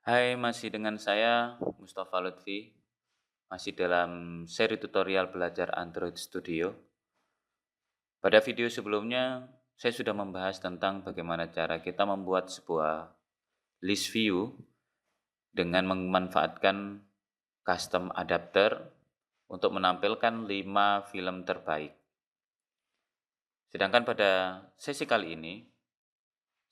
Hai, masih dengan saya Mustafa Lutfi, masih dalam seri tutorial belajar Android Studio. Pada video sebelumnya, saya sudah membahas tentang bagaimana cara kita membuat sebuah list view dengan memanfaatkan custom adapter untuk menampilkan 5 film terbaik. Sedangkan pada sesi kali ini,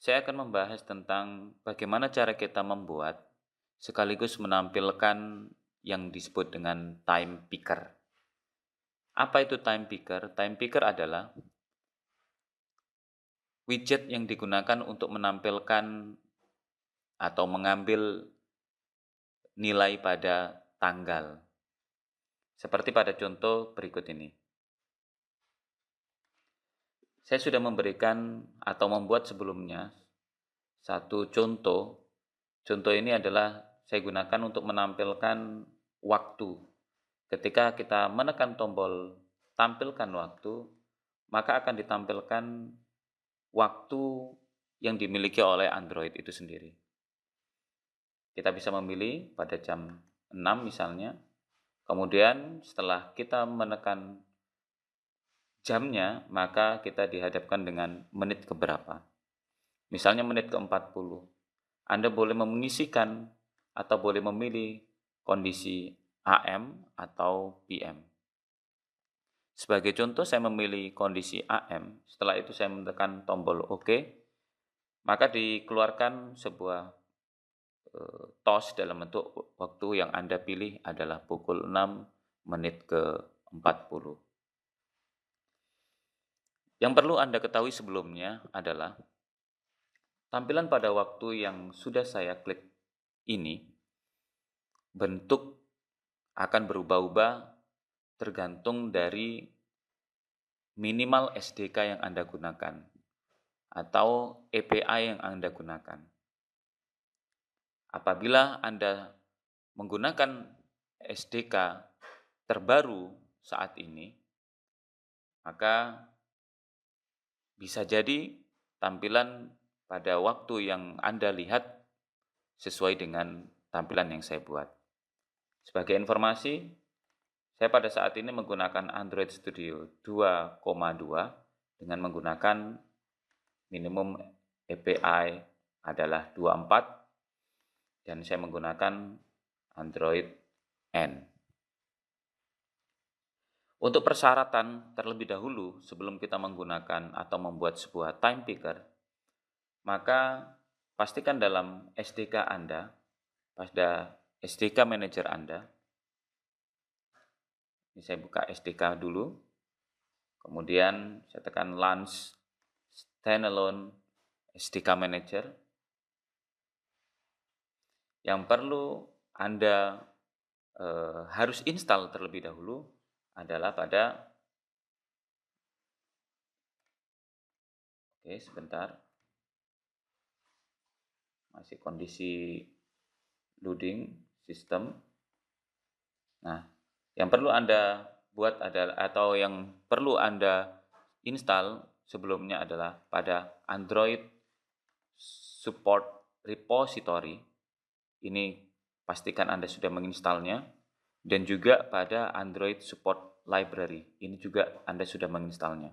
saya akan membahas tentang bagaimana cara kita membuat sekaligus menampilkan yang disebut dengan time picker. Apa itu time picker? Time picker adalah widget yang digunakan untuk menampilkan atau mengambil nilai pada tanggal. Seperti pada contoh berikut ini. Saya sudah memberikan atau membuat sebelumnya satu contoh. Contoh ini adalah saya gunakan untuk menampilkan waktu. Ketika kita menekan tombol tampilkan waktu, maka akan ditampilkan waktu yang dimiliki oleh Android itu sendiri. Kita bisa memilih pada jam 6 misalnya, kemudian setelah kita menekan jamnya, maka kita dihadapkan dengan menit keberapa. Misalnya menit ke-40. Anda boleh mengisikan atau boleh memilih kondisi AM atau PM. Sebagai contoh, saya memilih kondisi AM. Setelah itu saya menekan tombol OK, maka dikeluarkan sebuah TOS dalam bentuk waktu yang Anda pilih adalah pukul 6 menit ke-40. Yang perlu Anda ketahui sebelumnya adalah tampilan pada waktu yang sudah saya klik ini, bentuk akan berubah-ubah tergantung dari minimal SDK yang Anda gunakan atau API yang Anda gunakan. Apabila Anda menggunakan SDK terbaru saat ini, maka bisa jadi tampilan pada waktu yang Anda lihat sesuai dengan tampilan yang saya buat. Sebagai informasi, saya pada saat ini menggunakan Android Studio 2,2 dengan menggunakan minimum API adalah 24 dan saya menggunakan Android N. Untuk persyaratan terlebih dahulu sebelum kita menggunakan atau membuat sebuah time picker, maka pastikan dalam SDK Anda, pada SDK Manager Anda, ini saya buka SDK dulu, kemudian saya tekan Launch Standalone SDK Manager. Yang perlu Anda harus install terlebih dahulu adalah pada, oke sebentar, masih kondisi loading sistem. Nah, yang perlu Anda buat adalah atau yang perlu Anda install sebelumnya adalah pada Android Support Repository. Ini pastikan Anda sudah menginstalnya, dan juga pada Android Support Library. Ini juga Anda sudah menginstalnya.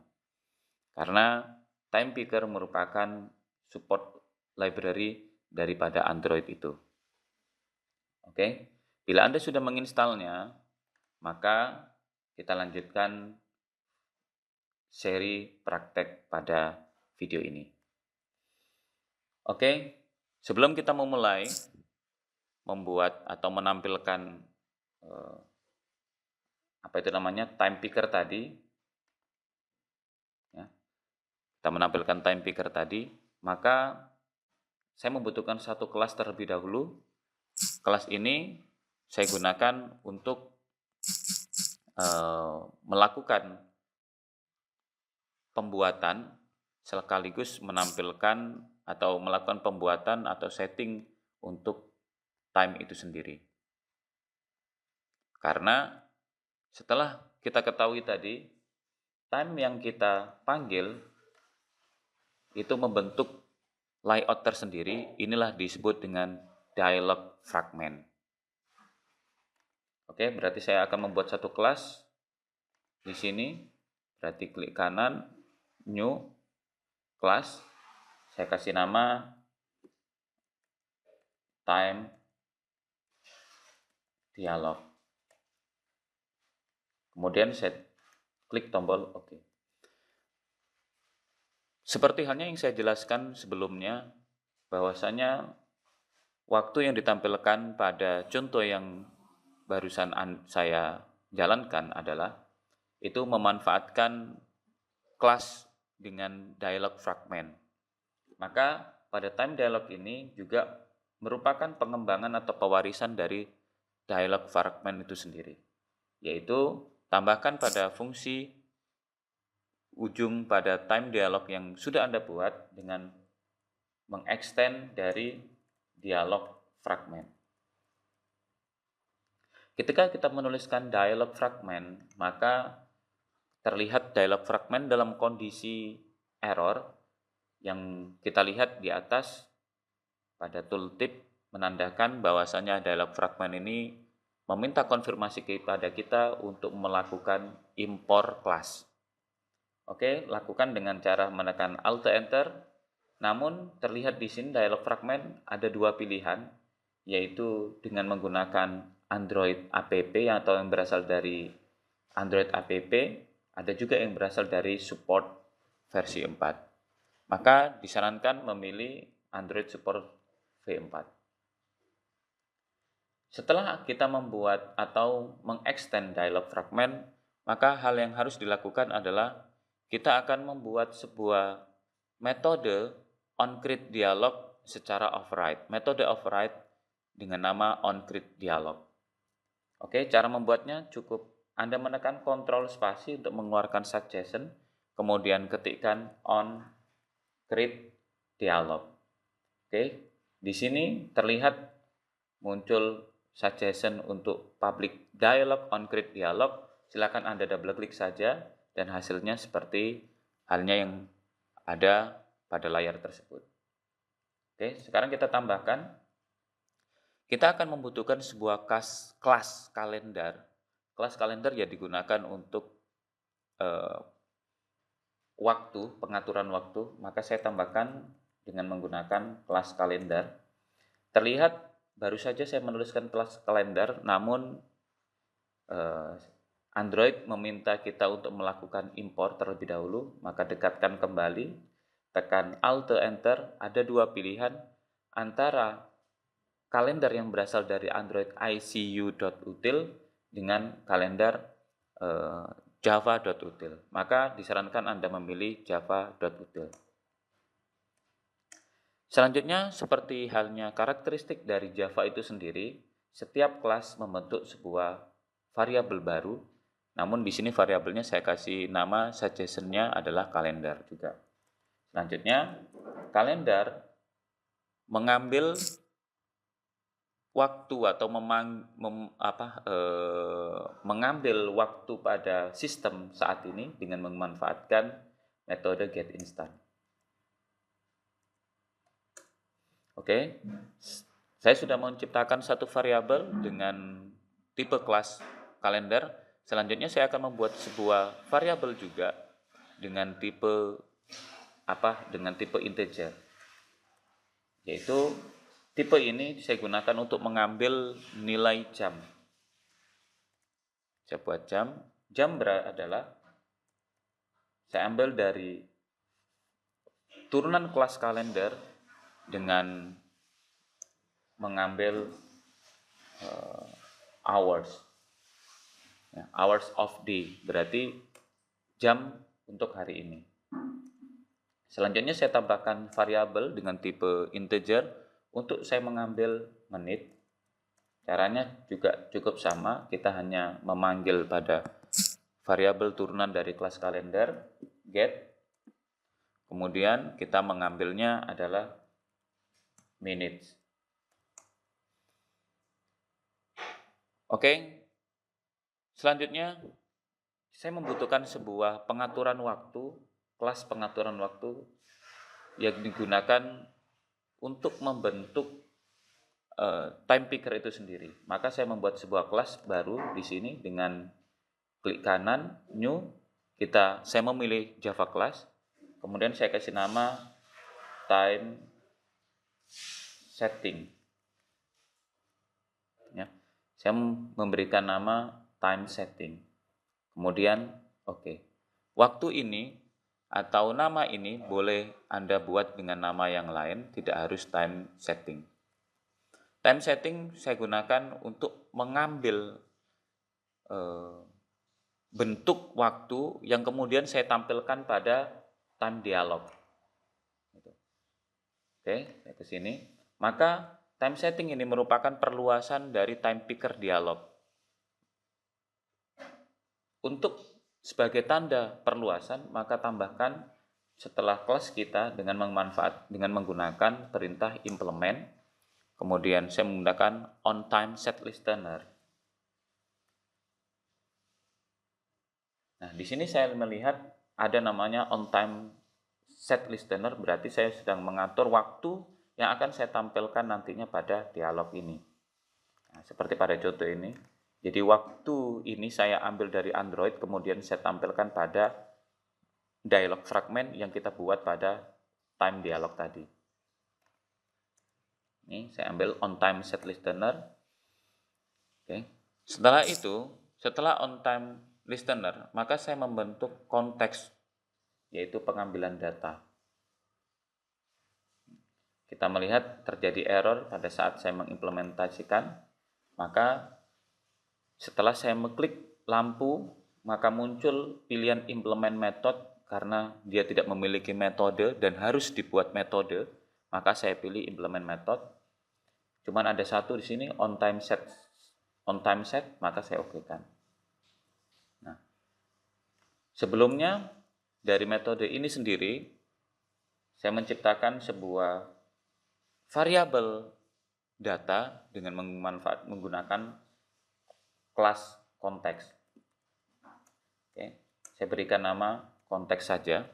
Karena Time Picker merupakan support library daripada Android itu. Oke, bila Anda sudah menginstalnya, maka kita lanjutkan seri praktek pada video ini. Oke, sebelum kita memulai membuat atau menampilkan time picker tadi, ya, kita menampilkan time picker tadi, maka saya membutuhkan satu kelas terlebih dahulu. Kelas ini saya gunakan untuk melakukan pembuatan sekaligus menampilkan atau melakukan pembuatan atau setting untuk time itu sendiri. Karena setelah kita ketahui tadi, time yang kita panggil itu membentuk layout tersendiri, inilah disebut dengan dialog fragment. Oke, berarti saya akan membuat satu kelas di sini. Berarti klik kanan, new, kelas. Saya kasih nama time dialog. Kemudian saya klik tombol OK. Seperti halnya yang saya jelaskan sebelumnya, bahwasanya waktu yang ditampilkan pada contoh yang barusan saya jalankan adalah itu memanfaatkan kelas dengan dialog fragment. Maka pada time dialog ini juga merupakan pengembangan atau pewarisan dari dialog fragment itu sendiri, yaitu tambahkan pada fungsi ujung pada time dialog yang sudah Anda buat dengan mengextend dari dialog fragment. Ketika kita menuliskan dialog fragment, maka terlihat dialog fragment dalam kondisi error yang kita lihat di atas pada tooltip menandakan bahwasanya dialog fragment ini meminta konfirmasi kepada kita untuk melakukan impor kelas. Oke, lakukan dengan cara menekan Alt Enter. Namun terlihat di sini dialog fragment ada dua pilihan, yaitu dengan menggunakan Android app atau yang berasal dari Android app, ada juga yang berasal dari support versi 4. Maka disarankan memilih Android support V4. Setelah kita membuat atau mengextend dialog fragment, maka hal yang harus dilakukan adalah kita akan membuat sebuah metode onCreate dialog secara override. Metode override dengan nama onCreate dialog. Oke, cara membuatnya cukup Anda menekan Ctrl spasi untuk mengeluarkan suggestion, kemudian ketikkan onCreate dialog. Oke, di sini terlihat muncul suggestion untuk public dialog onCreate dialog. Silakan Anda double klik saja dan hasilnya seperti halnya yang ada pada layar tersebut. Oke, sekarang kita tambahkan. Kita akan membutuhkan sebuah kelas kalender. Kelas kalender ya digunakan untuk waktu, pengaturan waktu. Maka saya tambahkan dengan menggunakan kelas kalender. Terlihat baru saja saya menuliskan kelas kalender, namun Android meminta kita untuk melakukan import terlebih dahulu. Maka dekatkan kembali, tekan Alt Enter. Ada dua pilihan antara kalender yang berasal dari Android ICU.util dengan kalender Java.util. Maka disarankan Anda memilih Java.util. Selanjutnya, seperti halnya karakteristik dari Java itu sendiri, setiap kelas membentuk sebuah variabel baru. Namun di sini variabelnya saya kasih nama suggestion-nya adalah kalender juga. Selanjutnya, kalender mengambil waktu atau mengambil waktu pada sistem saat ini dengan memanfaatkan metode getInstant. Oke, saya sudah menciptakan satu variabel dengan tipe kelas kalender. Selanjutnya saya akan membuat sebuah variabel juga dengan tipe integer, yaitu tipe ini saya gunakan untuk mengambil nilai jam. Saya buat jam. Jam adalah saya ambil dari turunan kelas kalender dengan mengambil hours. Hours of day, berarti jam untuk hari ini. Selanjutnya saya tambahkan variabel dengan tipe integer untuk saya mengambil menit. Caranya juga cukup sama, kita hanya memanggil pada variabel turunan dari kelas kalender, get. Kemudian kita mengambilnya adalah minutes. Oke. Selanjutnya saya membutuhkan sebuah pengaturan waktu, kelas pengaturan waktu yang digunakan untuk membentuk time picker itu sendiri. Maka saya membuat sebuah kelas baru di sini dengan klik kanan, new, saya memilih Java class, kemudian saya kasih nama time setting. Ya, saya memberikan nama time setting. Kemudian, oke. Waktu ini atau nama ini boleh Anda buat dengan nama yang lain, tidak harus time setting. Time setting saya gunakan untuk mengambil bentuk waktu yang kemudian saya tampilkan pada time dialog. Oke, saya ke sini. Maka time setting ini merupakan perluasan dari time picker dialog. Untuk sebagai tanda perluasan, maka tambahkan setelah kelas kita dengan menggunakan perintah implement. Kemudian saya menggunakan onTime setListener. Nah, di sini saya melihat ada namanya onTime setListener, berarti saya sedang mengatur waktu yang akan saya tampilkan nantinya pada dialog ini. Nah, seperti pada contoh ini. Jadi waktu ini saya ambil dari Android, kemudian saya tampilkan pada dialog fragment yang kita buat pada time dialog tadi. Ini saya ambil onTime setListener. Oke. Setelah itu, setelah onTime listener, maka saya membentuk konteks, yaitu pengambilan data. Kita melihat terjadi error pada saat saya mengimplementasikan, maka setelah saya mengklik lampu, maka muncul pilihan implement method karena dia tidak memiliki metode dan harus dibuat metode, maka saya pilih implement method. Cuman ada satu di sini onTime set, maka saya okekan. Nah, sebelumnya dari metode ini sendiri saya menciptakan sebuah variabel data dengan menggunakan kelas konteks. Oke, saya berikan nama konteks saja.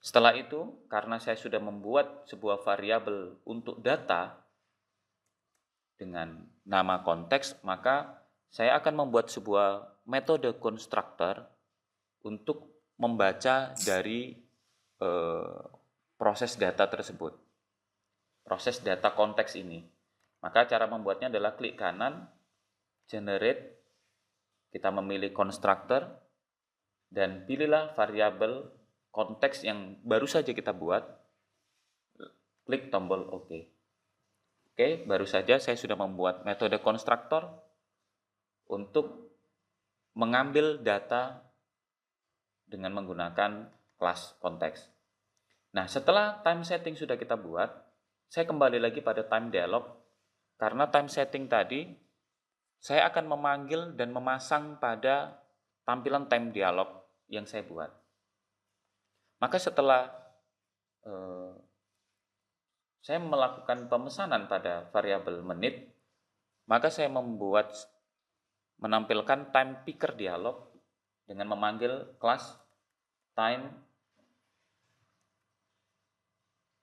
Setelah itu, karena saya sudah membuat sebuah variabel untuk data dengan nama konteks, maka saya akan membuat sebuah metode constructor untuk membaca dari proses data tersebut. Proses data konteks ini. Maka cara membuatnya adalah klik kanan, generate, kita memilih constructor, dan pilihlah variabel konteks yang baru saja kita buat, klik tombol OK. Oke, baru saja saya sudah membuat metode constructor untuk mengambil data dengan menggunakan kelas konteks. Nah, setelah time setting sudah kita buat, saya kembali lagi pada time dialog. Karena time setting tadi, saya akan memanggil dan memasang pada tampilan time dialog yang saya buat. Maka setelah saya melakukan pemesanan pada variabel menit, maka saya menampilkan time picker dialog dengan memanggil kelas time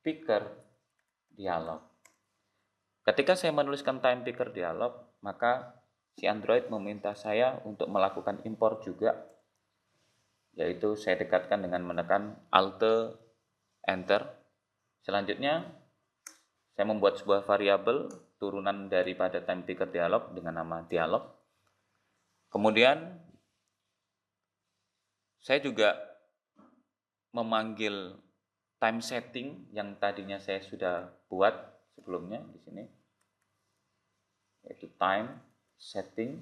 picker dialog. Ketika saya menuliskan time picker dialog, maka si Android meminta saya untuk melakukan import juga, yaitu saya dekatkan dengan menekan Alt Enter. Selanjutnya, saya membuat sebuah variabel turunan daripada time picker dialog dengan nama dialog. Kemudian, saya juga memanggil time setting yang tadinya saya sudah buat sebelumnya di sini, yaitu time setting.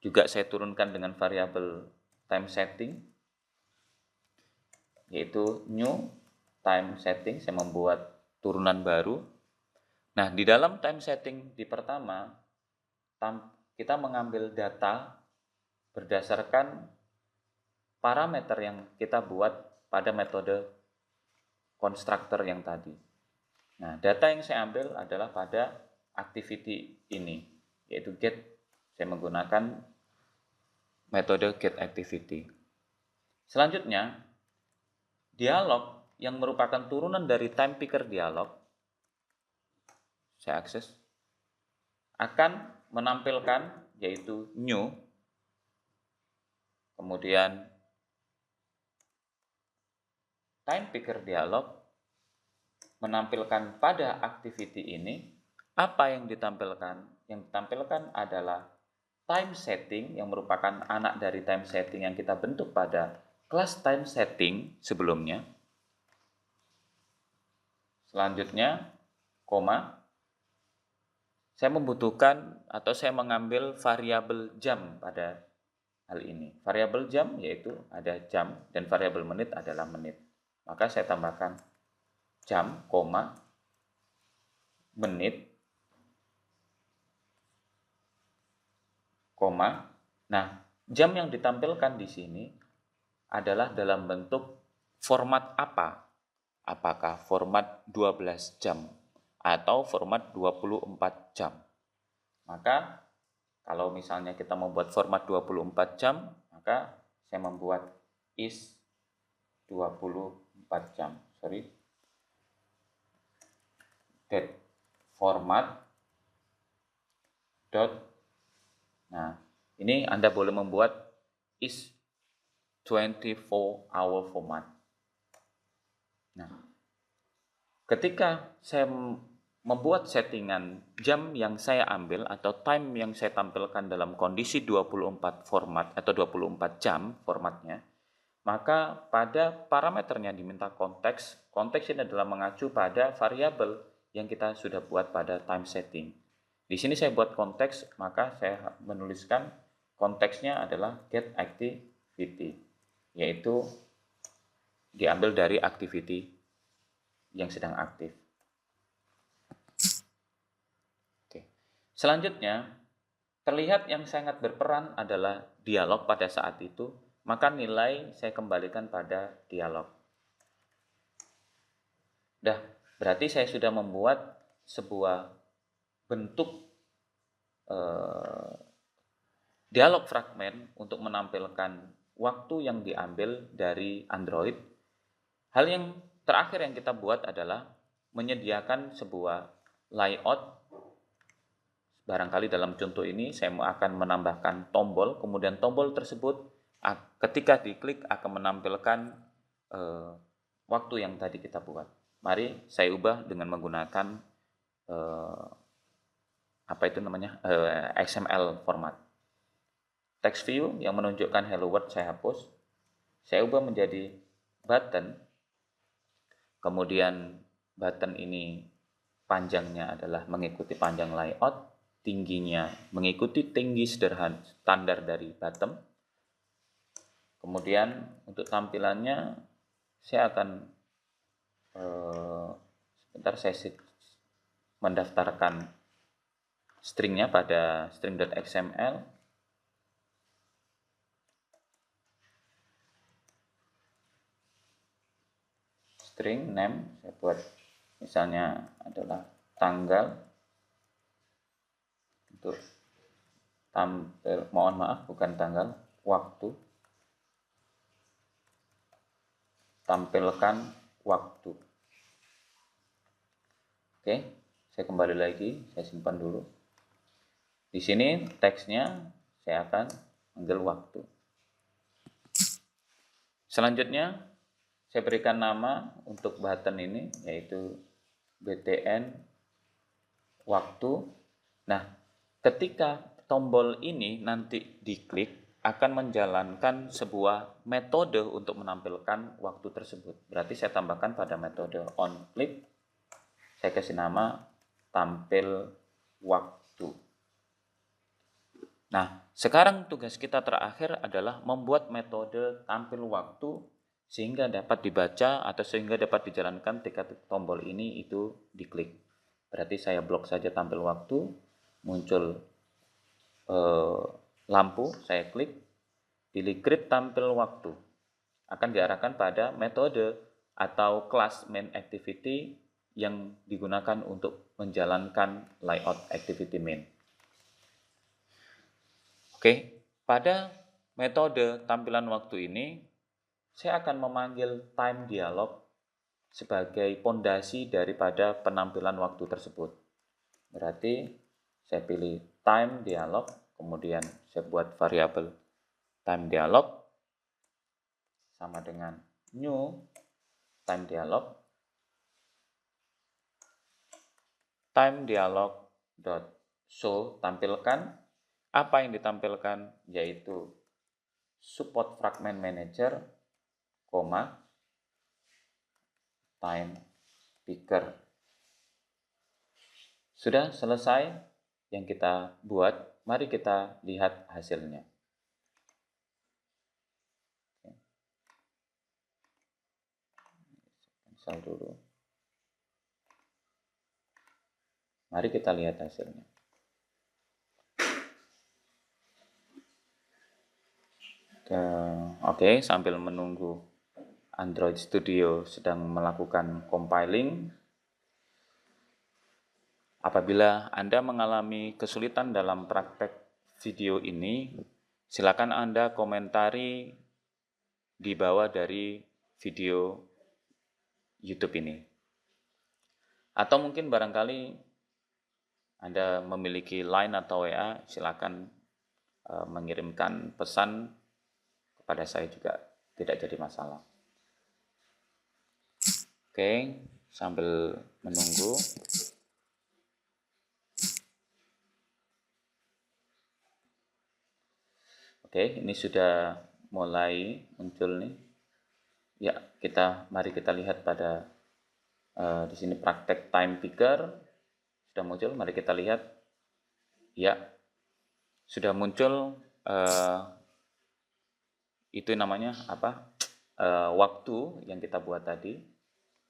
Juga saya turunkan dengan variabel time setting, yaitu new time setting. Saya membuat turunan baru. Nah, di dalam time setting di pertama, kita mengambil data berdasarkan parameter yang kita buat pada metode constructor yang tadi. Nah, data yang saya ambil adalah pada activity ini, yaitu get. Saya menggunakan metode get activity. Selanjutnya, dialog yang merupakan turunan dari time picker dialog, saya akses, akan menampilkan yaitu new, kemudian time picker dialog menampilkan pada activity ini apa yang ditampilkan. Yang ditampilkan adalah time setting yang merupakan anak dari time setting yang kita bentuk pada kelas time setting sebelumnya. Selanjutnya, koma, saya membutuhkan atau saya mengambil variabel jam pada hal ini. Variabel jam yaitu ada jam dan variabel menit adalah menit. Maka saya tambahkan jam, koma, menit, koma. Nah, jam yang ditampilkan di sini adalah dalam bentuk format apa? Apakah format 12 jam atau format 24 jam? Maka kalau misalnya kita membuat format 24 jam, maka saya membuat is 24 jam. Dot format dot. Nah, ini Anda boleh membuat is 24-hour format. Nah, ketika saya membuat settingan jam yang saya ambil atau time yang saya tampilkan dalam kondisi 24 format atau 24 jam formatnya, maka pada parameternya diminta konteks. Konteks ini adalah mengacu pada variabel yang kita sudah buat pada time setting. Di sini saya buat konteks, maka saya menuliskan konteksnya adalah get activity, yaitu diambil dari activity yang sedang aktif. Oke. Selanjutnya, terlihat yang sangat berperan adalah dialog pada saat itu, maka nilai saya kembalikan pada dialog. Berarti saya sudah membuat sebuah bentuk dialog fragmen untuk menampilkan waktu yang diambil dari Android. Hal yang terakhir yang kita buat adalah menyediakan sebuah layout. Barangkali dalam contoh ini saya akan menambahkan tombol, kemudian tombol tersebut ketika diklik akan menampilkan waktu yang tadi kita buat. Mari saya ubah dengan menggunakan XML format. Text view yang menunjukkan hello world saya hapus. Saya ubah menjadi button. Kemudian button ini panjangnya adalah mengikuti panjang layout, tingginya mengikuti tinggi sederhana standar dari bottom. Kemudian untuk tampilannya saya akan sebentar saya mendaftarkan stringnya pada string.xml. String name saya buat misalnya adalah tanggal. Untuk tampil, mohon maaf bukan tanggal, waktu. Tampilkan waktu. Oke, saya kembali lagi, saya simpan dulu. Di sini teksnya saya akan ambil waktu. Selanjutnya saya berikan nama untuk button ini yaitu btn waktu. Nah, ketika tombol ini nanti diklik akan menjalankan sebuah metode untuk menampilkan waktu tersebut. Berarti saya tambahkan pada metode onClick. Saya kasih nama tampil waktu. Nah, sekarang tugas kita terakhir adalah membuat metode tampil waktu sehingga dapat dibaca atau sehingga dapat dijalankan ketika tombol ini itu diklik. Berarti saya blok saja tampil waktu, muncul lampu, saya klik, pilih grid tampil waktu. Akan diarahkan pada metode atau kelas main activity yang digunakan untuk menjalankan layout activity main. Oke, pada metode tampilan waktu ini, saya akan memanggil time dialog sebagai pondasi daripada penampilan waktu tersebut. Berarti saya pilih time dialog, kemudian saya buat variabel time dialog sama dengan new time dialog, time dialog dot show, tampilkan. Apa yang ditampilkan yaitu support fragment manager, time picker. Sudah selesai yang kita buat, mari kita lihat hasilnya. Cancel dulu. Mari kita lihat hasilnya. Oke, sambil menunggu Android Studio sedang melakukan compiling. Apabila Anda mengalami kesulitan dalam praktek video ini, silakan Anda komentari di bawah dari video YouTube ini. Atau mungkin barangkali Anda memiliki Line atau WA, silakan mengirimkan pesan kepada saya juga, tidak jadi masalah. Oke, sambil menunggu. Oke, ini sudah mulai muncul nih. Ya, mari kita lihat pada di sini praktek time picker sudah muncul. Mari kita lihat. Ya, sudah muncul itu namanya apa? Waktu yang kita buat tadi.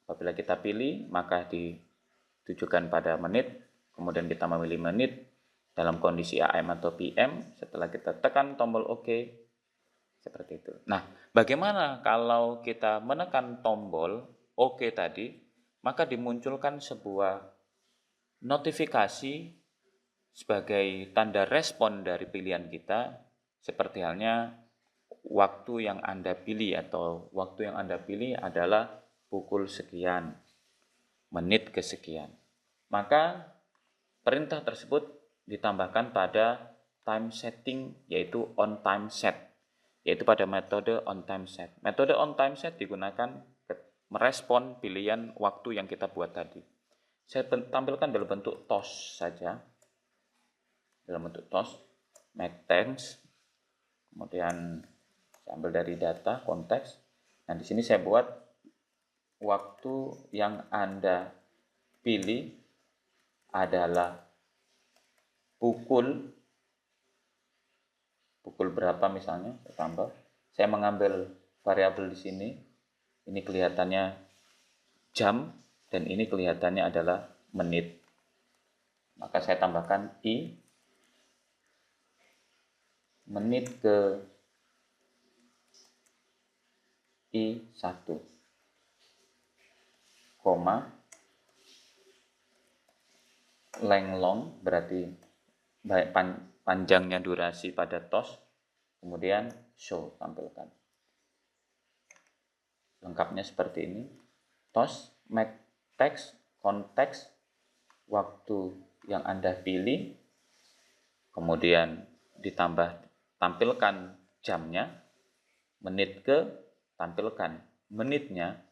Apabila kita pilih, maka ditujukan pada menit. Kemudian kita memilih menit dalam kondisi AM atau PM. Setelah kita tekan tombol OK, seperti itu. Nah, bagaimana kalau kita menekan tombol OK tadi, maka dimunculkan sebuah notifikasi sebagai tanda respon dari pilihan kita, seperti halnya waktu yang Anda pilih atau waktu yang Anda pilih adalah pukul sekian, menit kesekian. Maka perintah tersebut ditambahkan pada time setting, yaitu on time set, yaitu pada metode on time set. Metode on time set digunakan merespon pilihan waktu yang kita buat tadi. Saya tampilkan dalam bentuk toast saja, dalam bentuk toast, make text, kemudian saya ambil dari data konteks. Nah, di sini saya buat waktu yang Anda pilih adalah pukul berapa misalnya, tambah. Saya mengambil variabel di sini. Ini kelihatannya jam dan ini kelihatannya adalah menit. Maka saya tambahkan i, menit ke i1, koma, length long berarti panjangnya durasi pada toast, kemudian show, tampilkan. Lengkapnya seperti ini. Toast, make text, konteks, waktu yang Anda pilih, kemudian tampilkan jamnya, menit ke, tampilkan menitnya,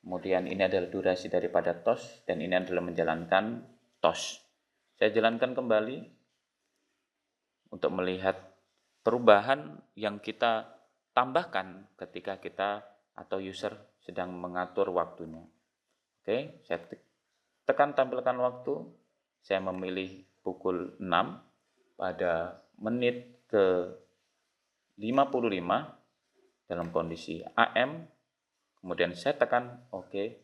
kemudian ini adalah durasi daripada toast, dan ini adalah menjalankan toast. Saya jalankan kembali untuk melihat perubahan yang kita tambahkan ketika kita atau user sedang mengatur waktunya. Oke, saya tekan tampilkan waktu, saya memilih pukul 6 pada menit ke 55 dalam kondisi AM, kemudian saya tekan OK,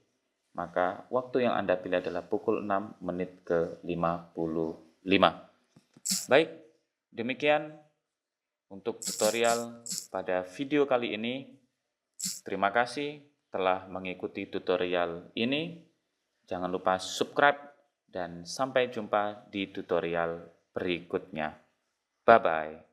maka waktu yang Anda pilih adalah pukul 6 menit ke 55. Baik, demikian untuk tutorial pada video kali ini. Terima kasih telah mengikuti tutorial ini. Jangan lupa subscribe dan sampai jumpa di tutorial berikutnya. Bye-bye.